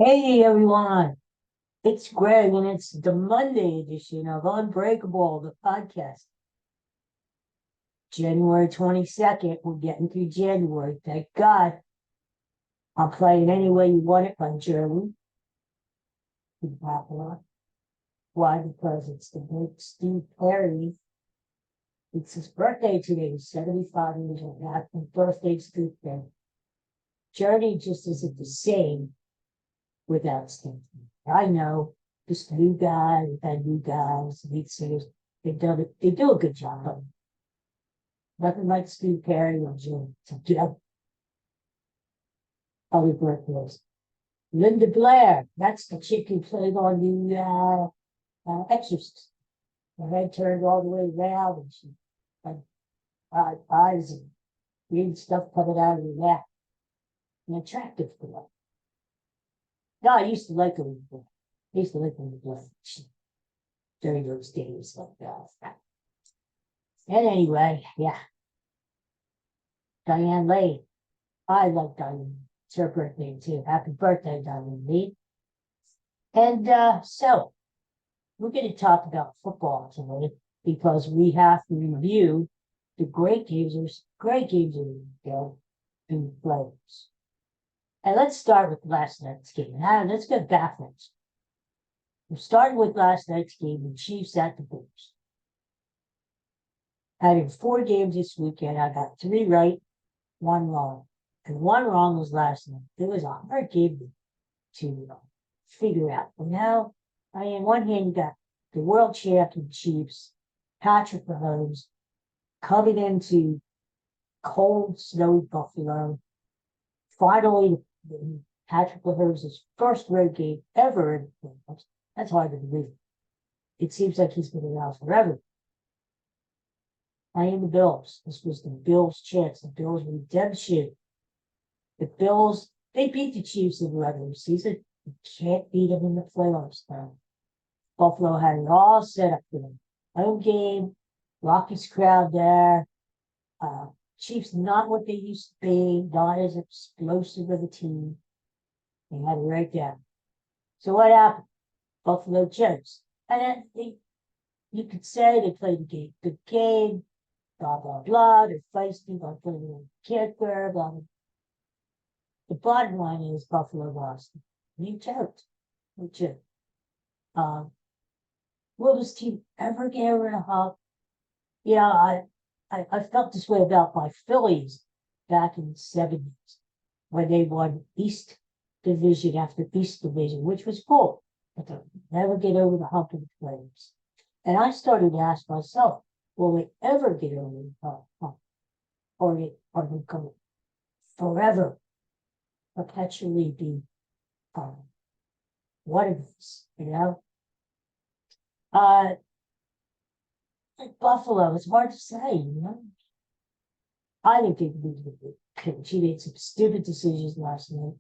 Hey everyone, it's Greg and it's the Monday edition of Unbreakable, the podcast. January 22nd, we're getting through January. Thank God. I'm playing Any Way You Want It by Journey. Why? Because it's the great Steve Perry. It's his birthday today. He's 75 years old. Happy birthday, Steve Perry. Journey just isn't the same without Steve. I know this new guy, we've had new guys, lead singers, they do a good job. But nothing like Steve Perry or Jim together. Other birthdays. Linda Blair, that's the chick who played on the Exorcist. Her head turned all the way around and she had eyes and green stuff coming out of her neck. An attractive girl. No, I used to like her. I used to like Linda Blair during those days like that. And anyway, yeah, Diane Lane. I like Diane. It's her birthday too. Happy birthday, Diane Lee. And so we're going to talk about football today because we have to review the great games of the go in the playoffs. And let's start with last night's game. Now, let's go backwards. We're starting with last night's game, the Chiefs at the Bulls. Having 4 games this weekend, I got 3 right, 1 wrong. And 1 wrong was last night. It was a hard game to figure out. But now, on one hand, you got the world champion Chiefs, Patrick Mahomes, coming into cold, snowy Buffalo. Finally, Patrick Mahomes' first road game ever in the playoffs. That's hard to believe. It seems like he's been around forever. Playing the Bills. This was the Bills' chance, the Bills' redemption. The Bills, they beat the Chiefs in the regular season. You can't beat them in the playoffs now. Buffalo had it all set up for them. Home game, raucous crowd there. Chiefs not what they used to be, not as explosive of a team. They had it right down. So what happened? Buffalo chokes. And then you could say they played a good game, blah, blah, blah. They're feisty, they're playing in character, blah, blah. The bottom line is Buffalo lost. You choked. You choked. Will this team ever get over the hump? Yeah, I felt this way about my Phillies back in the 70s when they won East Division after East Division, which was cool, but they'll never get over the hump of the Flames. And I started to ask myself, will they ever get over the hump? Or are they going to forever, perpetually be one of these, you know? Like Buffalo, it's hard to say, you know? I think they need to be coach. He made some stupid decisions last night.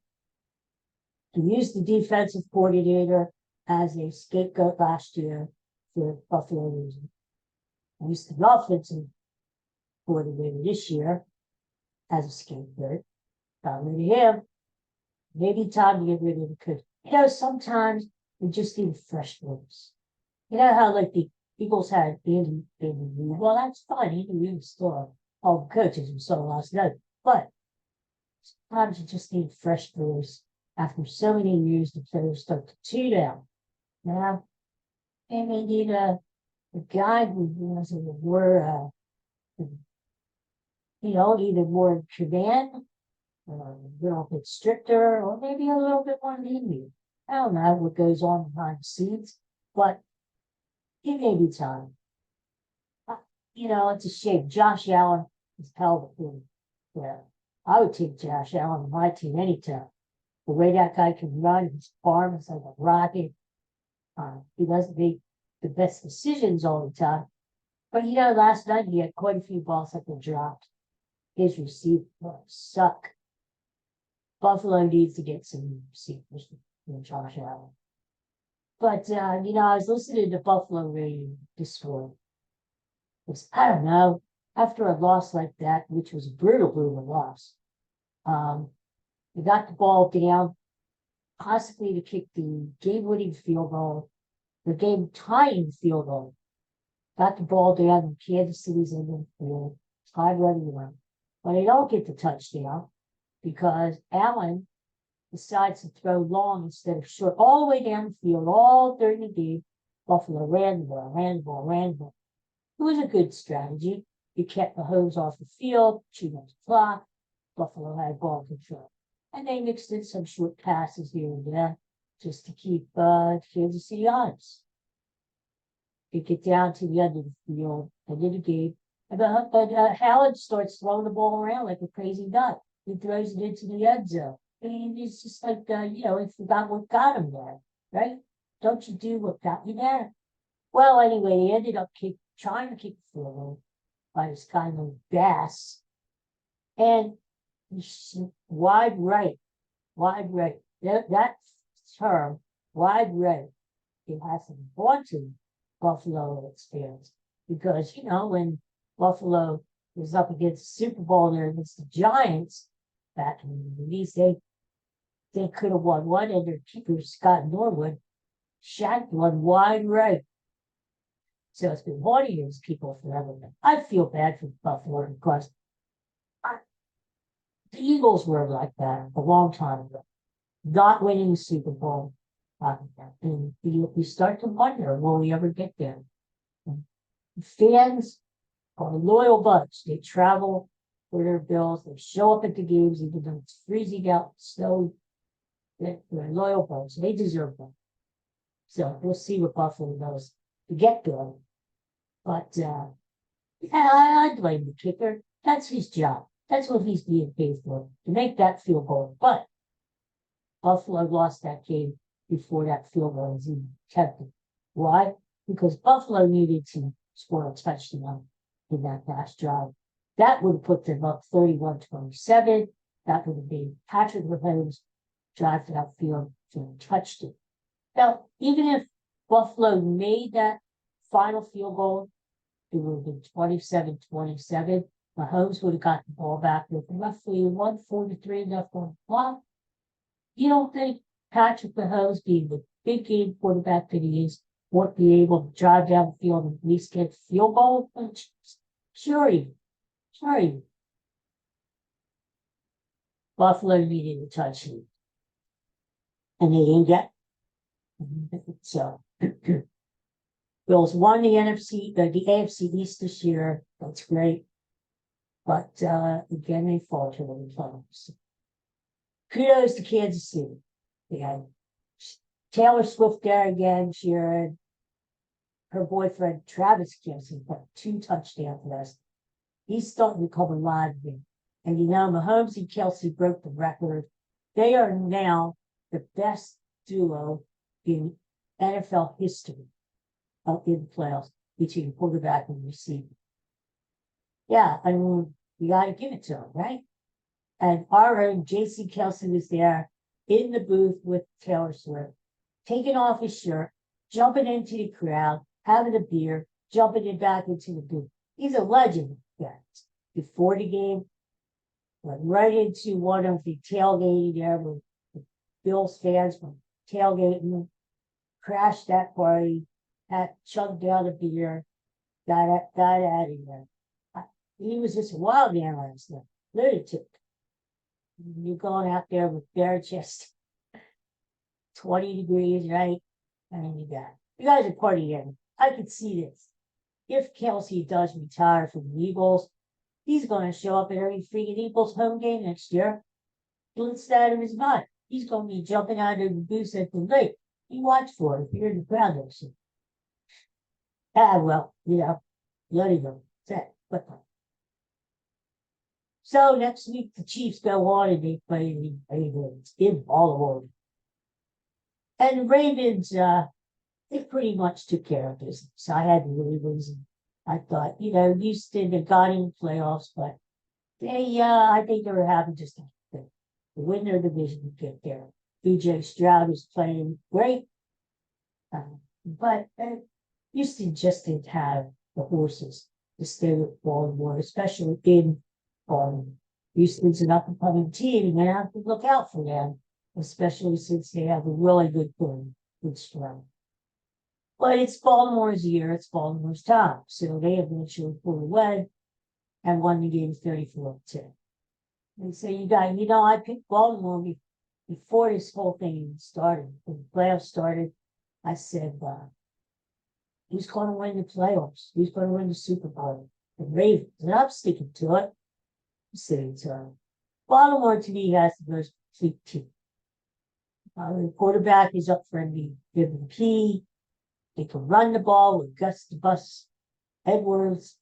He used the defensive coordinator as a scapegoat last year for Buffalo losing. He used the offensive coordinator this year as a scapegoat. Got rid of him. Maybe time to get rid of the coach. Sometimes we just need fresh voice. You know how like the Eagles had Andy Reid. Well, that's fine. Andy Reid is still all the coaches we saw last night. But sometimes you just need fresh voice. After so many years, the players start to tune out. Now, and they need a guy who has a more, either more command, or a little bit stricter, or maybe a little bit more lenient. I don't know what goes on behind the scenes, but it may be time. It's a shame. Josh Allen is hell of a thing. Yeah, I would take Josh Allen on my team anytime. The way that guy can run, his arm is like a rocket. He doesn't make the best decisions all the time. But last night he had quite a few balls that were dropped. His receivers suck. Buffalo needs to get some receivers from Josh Allen. But I was listening to Buffalo radio this morning. I don't know, after a loss like that, which was a brutal loss, they got the ball down possibly to kick the game-winning field goal, the game-tying field goal. Got the ball down in Kansas City's in the field, time running around. But they don't get the touchdown because Allen decides to throw long instead of short, all the way down the field, all during the game. Buffalo ran the ball, ran the ball, ran the ball. It was a good strategy. You kept the hose off the field, chewed up the clock. Buffalo had ball control. And they mixed in some short passes here and there just to keep Kansas City honest. They get down to the end of the field, end of the game, and Howard starts throwing the ball around like a crazy nut. He throws it into the end zone. And it's just like, he forgot what got him there, right? Don't you do what got you there? Well, anyway, he ended up trying to kick the field goal by this guy named Bass. And wide right. That term, wide right, it has an haunted Buffalo experience. Because, when Buffalo was up against the Super Bowl there against the Giants back in the 80s, they could have won one, and their keeper, Scott Norwood, shanked one wide right. So it's been haunting these people forever. I feel bad for Buffalo because the Eagles were like that a long time ago, not winning the Super Bowl. And you start to wonder, will we ever get there? Fans are a loyal bunch. They travel for their bills. They show up at the games, even though it's freezing out, snowy. They're a loyal bunch. They deserve them. So we'll see what Buffalo does to get going. But I blame the kicker. That's his job. That's what he's being paid for, to make that field goal. But Buffalo lost that game before that field goal was even attempted. Why? Because Buffalo needed to score a touchdown in that last drive. That would have put them up 31-27. That would have been Patrick Mahomes drive to that field and touched it. Now, even if Buffalo made that final field goal, it would have been 27-27. Mahomes would have got the ball back with roughly 1:43 left on the clock. You don't think Patrick Mahomes, being the big game quarterback that he is, won't be able to drive down the field and at least get a field goal? Sure. Buffalo needed a touchdown. And they didn't get it. So Bills won the AFC East this year. That's great. But again, they faltered in the playoffs. Kudos to Kansas City. They had Taylor Swift there again, cheering. Her boyfriend, Travis Kelce, got 2 touchdowns last. He's starting to come alive again. And Mahomes and Kelce broke the record. They are now the best duo in NFL history in the playoffs between quarterback and receiver. Yeah, I mean, you got to give it to him, right? And our own J.C. Kelce was there in the booth with Taylor Swift, taking off his shirt, jumping into the crowd, having a beer, jumping it back into the booth. He's a legend. Yeah. Before the game, went right into one of the tailgating there with the Bills fans from tailgating, crashed that party, had chugged down a beer, got out of there. He was just a wild man last night, lunatic. You're going out there with bare chest, 20 degrees, right? And you guys are partying. I could see this. If Kelce does retire from the Eagles, he's going to show up at every freaking Eagles home game next year. Blitz out of his mind. He's going to be jumping out of the booth at the lake. You watch for it if you're in the crowd next year. Well, let him go. But so next week the Chiefs go on and they play the Ravens in Baltimore. And the Ravens, they pretty much took care of business. I had the Ravens, and I thought, Houston had got in the playoffs, but I think they were having just to win their division to get there. B.J. Stroud is playing great, but Houston just didn't have the horses to stay with Baltimore, especially in Baltimore. Houston's an up-and-coming team, and you have to look out for them. especially since they have a really good strength. But it's Baltimore's year, it's Baltimore's time. So they eventually pulled away and won the game 34-10. They say, I picked Baltimore before this whole thing even started. When the playoffs started, I said, who's going to win the playoffs? Who's going to win the Super Bowl? The Ravens. And I'm sticking to it. I'm sticking to it. Baltimore, to me, has the most complete team. The quarterback is up for MVP. They can run the ball with Gus the Bus Edwards.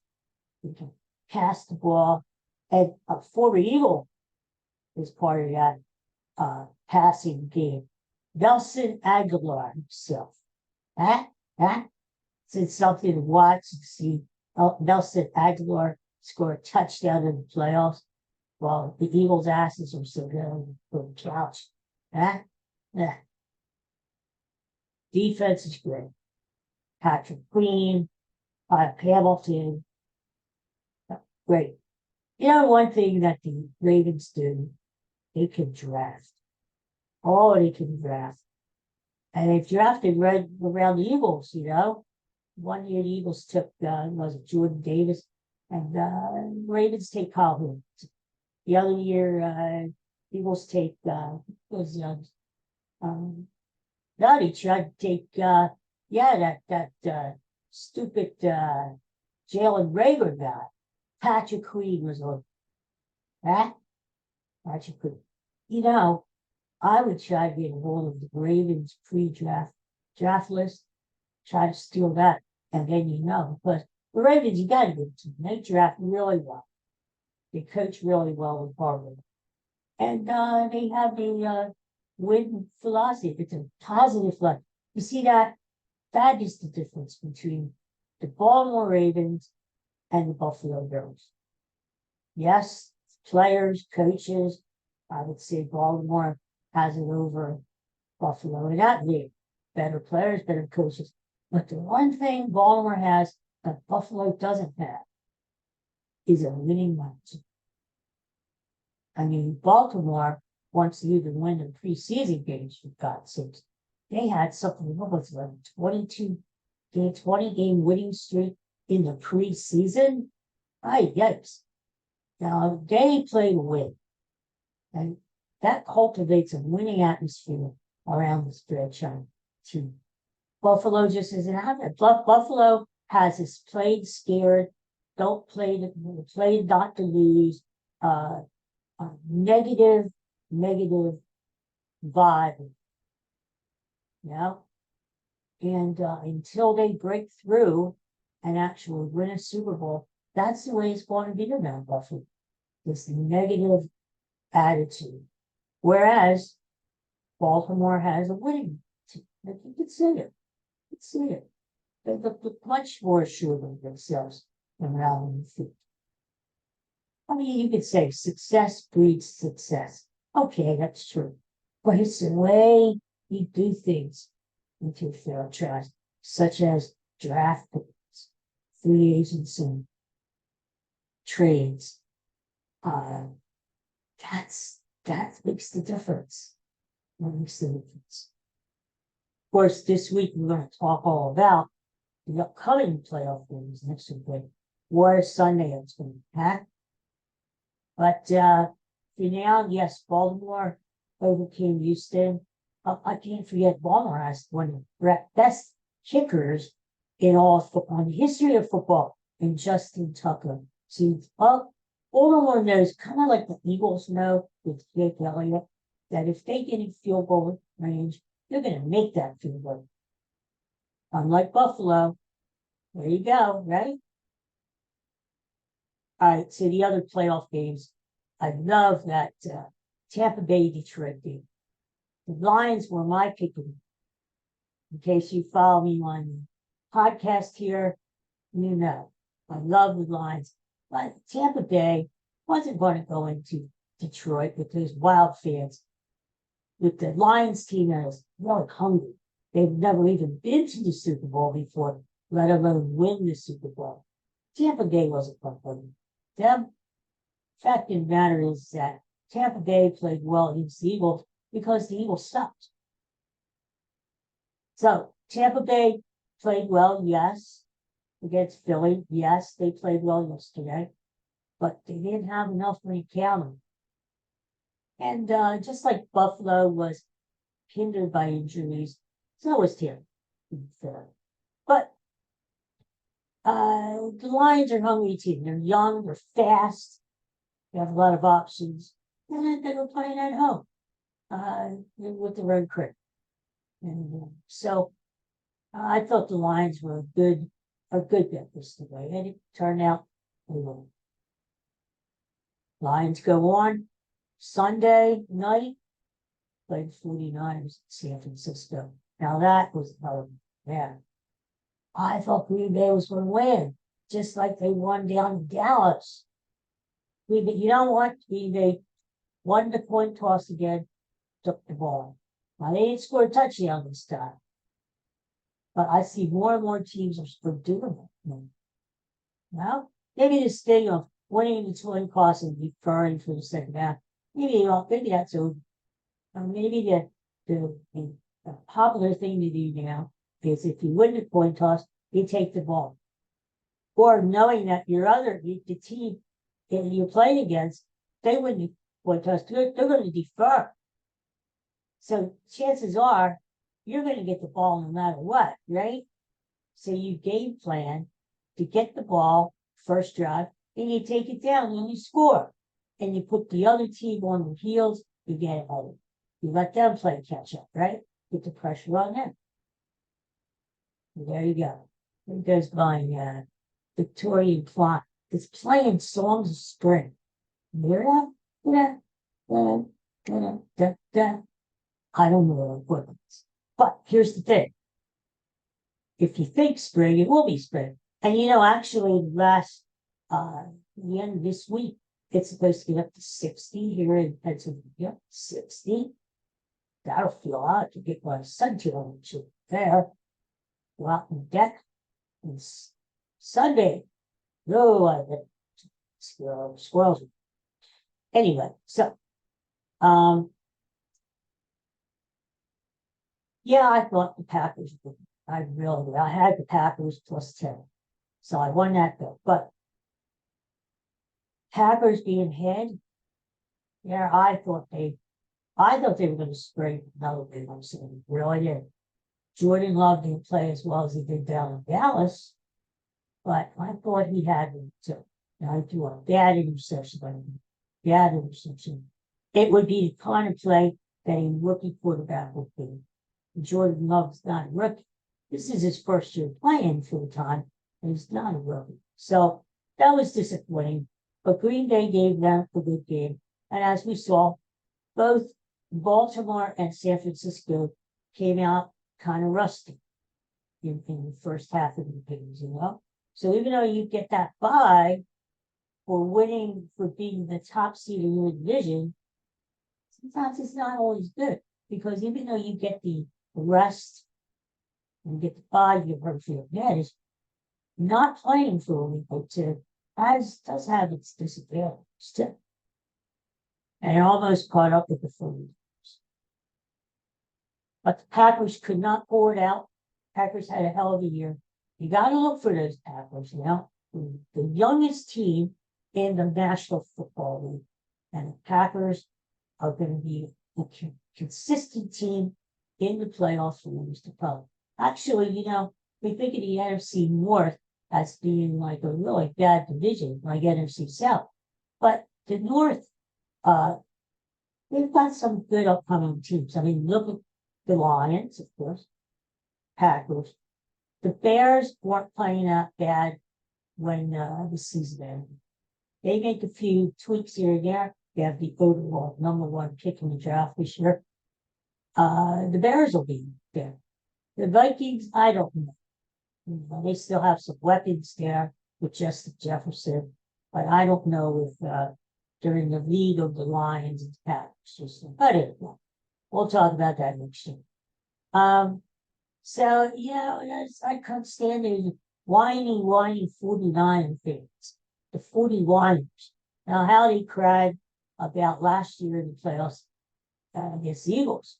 They can pass the ball. And a former Eagle is part of that passing game. Nelson Aguilar himself. It's something to watch and see Nelson Aguilar score a touchdown in the playoffs while the Eagles' asses are still going on the couch. Defense is great. Patrick Queen, Hamilton. Great. One thing that the Ravens do, they can draft. Oh, they can draft. And they've drafted right around the Eagles, 1 year the Eagles took, was it Jordan Davis? And Ravens take Kyle Hill. The other year, Eagles take, no, they tried to take, that stupid Jalen Rager guy. Patrick Queen was on. Patrick Queen. I would try to get a hold of the Ravens draft list, try to steal that, and then But the Ravens, you got to give it to them. They draft really well. They coach really well with Harvard. And they have a win philosophy. It's a positive philosophy. You see that? That is the difference between the Baltimore Ravens and the Buffalo Bills. Yes, players, coaches, I would say Baltimore has it over Buffalo in that league. Better players, better coaches. But the one thing Baltimore has that Buffalo doesn't have is a winning mindset. Baltimore wants to even win the preseason games, for God's sakes. They had something with them, 20-game winning streak in the preseason. Yes. Now, they play to win. And that cultivates a winning atmosphere around this franchise team. Buffalo just isn't having it. Buffalo has this played scared, don't play not to lose, negative vibe. And until they break through and actually win a Super Bowl, that's the way it's going to be around Buffalo. This negative attitude. Whereas Baltimore has a winning team. You can see it. You can see it. They're much more sure of themselves around the feet. You could say success breeds success. Okay, that's true. But it's the way you do things into a franchise, such as draft picks, free agents, and trades. That makes the difference. That makes the difference. Of course, this week we're going to talk all about the upcoming playoff games next week. War Sunday, it's going to be packed. But for now, yes, Baltimore overcame Houston. I can't forget Baltimore has one of the best kickers in all football, in the history of football, in Justin Tucker. See, Baltimore knows, kind of like the Eagles know with Jake Elliott, that if they get in field goal range, they're going to make that field goal. Unlike Buffalo, there you go, right? All right, so the other playoff games, I love that Tampa Bay Detroit game. The Lions were my pick. In case you follow me on the podcast here, I love the Lions. But Tampa Bay wasn't going to go into Detroit with those wild fans. With the Lions team that is really hungry. They've never even been to the Super Bowl before, let alone win the Super Bowl. Tampa Bay wasn't going to win them. Fact of the matter is that Tampa Bay played well against the Eagles. because the Eagles stopped. So Tampa Bay played well, yes. Against Philly, yes, they played well yesterday, but they didn't have enough to counter. And just like Buffalo was hindered by injuries, so was Tampa. But the Lions are a hungry team. They're young, they're fast, they have a lot of options, and they were playing at home with the road crew. And so I thought the Lions were a good bet yesterday, and it turned out they were. Lions go on Sunday night, played 49ers in San Francisco. Now that was man. I thought Green Bay was going to win, just like they won down in Dallas. You know what? Green Bay won the coin toss again, took the ball. Now they didn't score a touchdown this time, but I see more and more teams are still doing it. Well, maybe this thing of winning the coin toss and deferring for the second half, maybe that's over. Maybe the popular thing to do now is if you win the coin toss, you take the ball. Or knowing that the team that you're playing against, they win the coin toss, they're going to defer. So chances are you're going to get the ball no matter what, right? So you game plan to get the ball first drive, and you take it down and you score. And you put the other team on their heels, you get it over. You let them play catch up, right? Put the pressure on them. And there you go. There goes my Victorian clock. It's playing songs of spring. I don't know what it is. But here's the thing. If you think spring, it will be spring. And actually the end of this week, it's supposed to get up to 60 here in Pennsylvania. 60. That'll feel hot to get my suntan there. Go out on the deck. It's Sunday. No, I bet squirrels. Anyway, so yeah, I thought the Packers would. I had the Packers plus 10. So I won that bet. But Packers being ahead, yeah, I thought they were going to scrape another big one. So really did. Jordan Love didn't play as well as he did down in Dallas, but I thought he had them too. I threw a bad interception. It would be the kind of play that a rookie quarterback would be. Jordan Love's not a rookie. This is his first year playing full time, and he's not a rookie. So that was disappointing. But Green Bay gave them a good game. And as we saw, both Baltimore and San Francisco came out kind of rusty in the first half of the games, So even though you get that bye for being the top seed in your division, sometimes it's not always good. Because even though you get the rest and get the bye, you hurt your advantage, not playing for a week or two does have its disadvantages too. And it almost caught up with the 49ers. But the Packers could not pull it out. Packers had a hell of a year. You got to look for those Packers, The youngest team in the National Football League. And the Packers are going to be a consistent team in the playoffs for years to come. Actually, we think of the NFC North as being like a really bad division, like NFC South. But the North, they've got some good upcoming teams. I mean, look at the Lions, of course, Packers. The Bears weren't playing that bad when the season ended. They make a few tweaks here and there. They have the overall #1 pick in the draft this year. The Bears will be there. The Vikings, I don't know. They still have some weapons there with Justin Jefferson, but I don't know if they're in the league of the Lions and Packers. But anyway, we'll talk about that next year. So I can't stand it. Whiny 49 fans. The 41ers. Now, how they cried about last year in the playoffs. against the Eagles.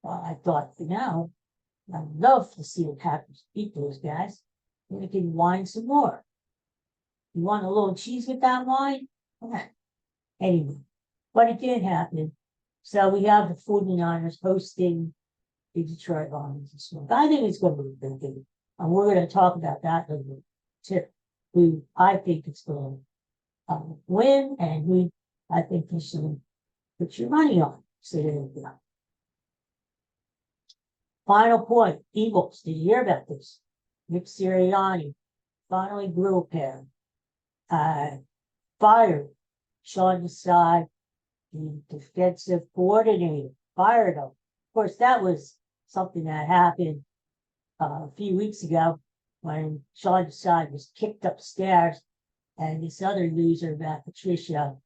I thought, I'd love to see what happens. Beat those guys. And we can whine some more. You want a little cheese with that wine? Anyway, but it did happen. So we have the 49ers hosting the Detroit Lions this week. I think it's going to be a good game. And we're going to talk about that a little bit too. Who I think it's going to win and who I think you should put your money on. So there you go. Final point, Eagles. Did you hear about this? Nick Sirianni finally grew a pair. Fired Sean Desai, the defensive coordinator. Fired him. Of course, that was something that happened a few weeks ago when Sean Desai was kicked upstairs and this other loser, Matt Patricia,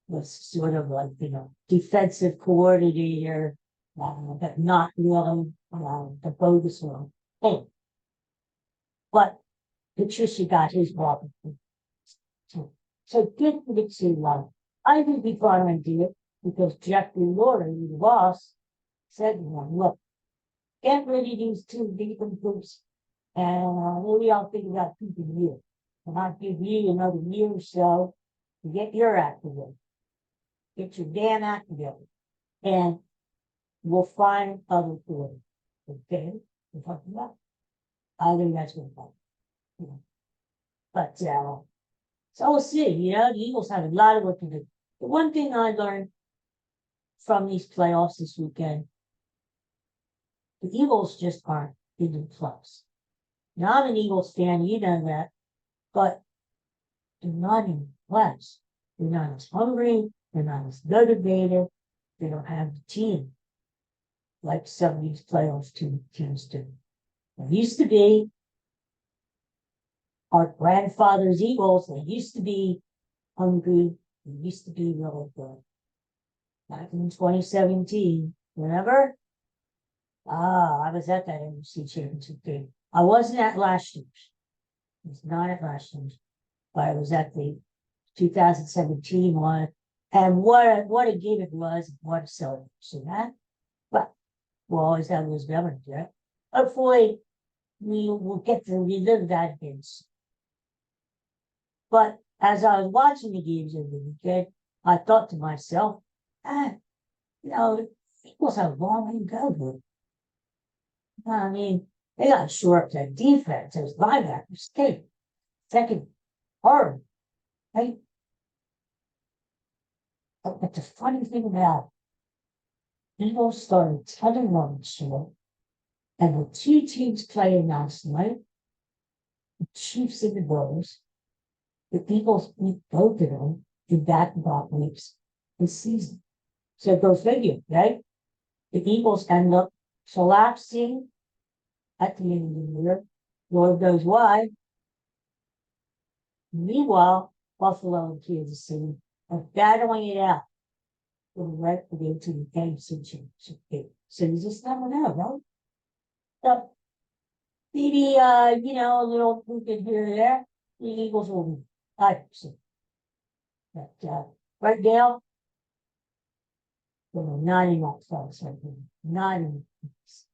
was sort of like, defensive coordinator, but not really the bogus one. Hey, but Patricia got his welcome. So good for the two. I think we thought I'd do it because Jeffrey Lurie, the boss, said, look, get rid of these two deacon groups and maybe I'll think about keeping you. And I'll give you another year or so to get your act together. Get your damn act together. And we'll find other quarters. Okay? We're talking about. I think that's what I'm talking. But so we'll see. The Eagles have a lot of work to do. The one thing I learned from these playoffs this weekend, the Eagles just aren't in close. Now I'm an Eagles fan, you know that, but they're not in class. They're not as hungry. They're not as motivated. They don't have the team like some of these playoffs teams do. It used to be our grandfather's Eagles. They used to be hungry. They used to be really good. Back in 2017, remember? I was at that NFC Championship game. I wasn't at last year's. I was not at last year's, but I was at the 2017 one. And what a game it was, what a celebration, huh? But we'll always have those memories, right? Hopefully, we will get to relive that again. But as I was watching the games over the weekend, I thought to myself, Eagles have a long way to go here. I mean, they got to shore up that defense. Those linebackers, second hard, right? But the funny thing about it, Eagles started 10-1 short, and the two teams playing last night, the Chiefs and the Bills, the Eagles beat both of them in back-to-back weeks this season. So go figure, right? The Eagles end up collapsing at the end of the year. Lord knows why. Meanwhile, Buffalo and Kansas City are battling it out for the right to go to the NFC Championship game. So you just never know, right? So maybe, a little movement here and there. The Eagles will win. 5%. But right now, not in that class right now. Not in that class.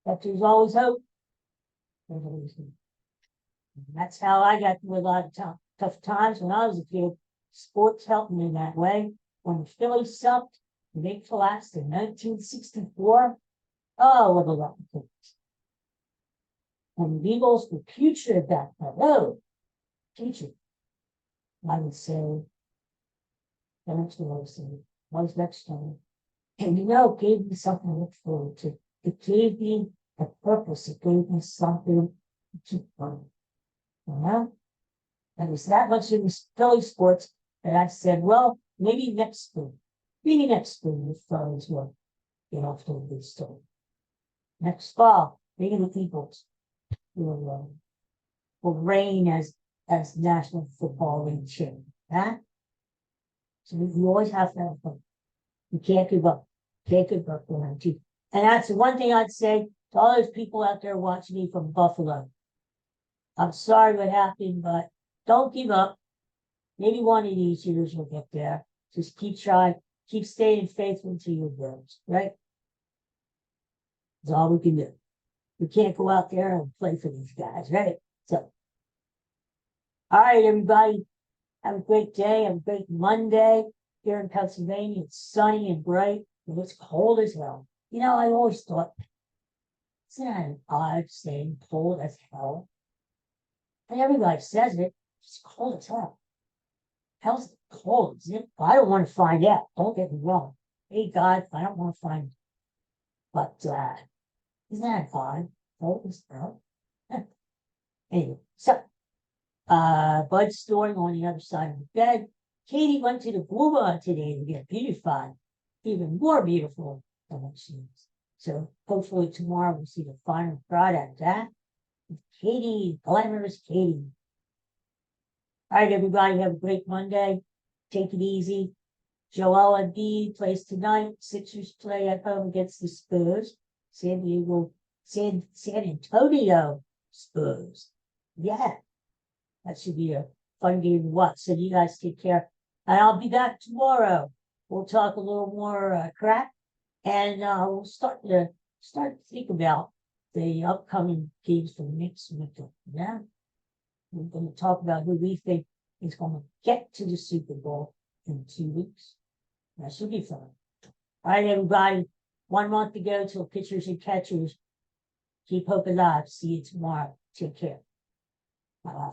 But there's always hope. There's always hope. And that's how I got through a lot of tough times when I was a kid. Sports helped me in that way. When the Phillies sucked, they collapsed in 1964. Oh, what a lot of things. And the Eagles were putrid at that time. Oh, putrid. I would say, that's what I would say. Was next time. And it gave me something to look forward to. It gave me a purpose. It gave me something to keep going. And there's that much in the Philly sports that I said, well, maybe next spring. Maybe next spring the Phillies will get off to a good start. Next fall, maybe the Eagles will reign as National Football League champion. Huh? So you always have to have fun. You can't give up. Can't give up on that too. And that's the one thing I'd say to all those people out there watching me from Buffalo. I'm sorry what happened, but don't give up. Maybe one of these years we'll get there. Just keep trying. keep staying faithful to your words, right? That's all we can do. We can't go out there and play for these guys, right? So, all right, everybody, have a great day. Have a great Monday here in Pennsylvania. It's sunny and bright, and it's cold as hell. You know, I always thought, isn't that an odd saying, cold as hell? And everybody says it. It's cold as hell. Hell's cold, isn't it? I don't want to find out. Don't get me wrong. Hey, God, I don't want to find out. But isn't that odd? Cold as hell. Anyway, so Bud's snoring on the other side of the bed. Katie went to the Bluebird today to get beautified, even more beautiful than what she is. So hopefully tomorrow we'll see the final product. Katie, glamorous Katie. All right, everybody, have a great Monday. Take it easy. Joel Embiid plays tonight. Sixers play at home against the Spurs. San Antonio Spurs. Yeah, that should be a fun game to watch. So you guys take care. And I'll be back tomorrow. We'll talk a little more crap, and we'll start to think about the upcoming games for next week. Yeah, we're going to talk about who we think is going to get to the Super Bowl in 2 weeks. That should be fun. All right, everybody. 1 month to go till pitchers and catchers. Keep hope alive. See you tomorrow. Take care. Bye.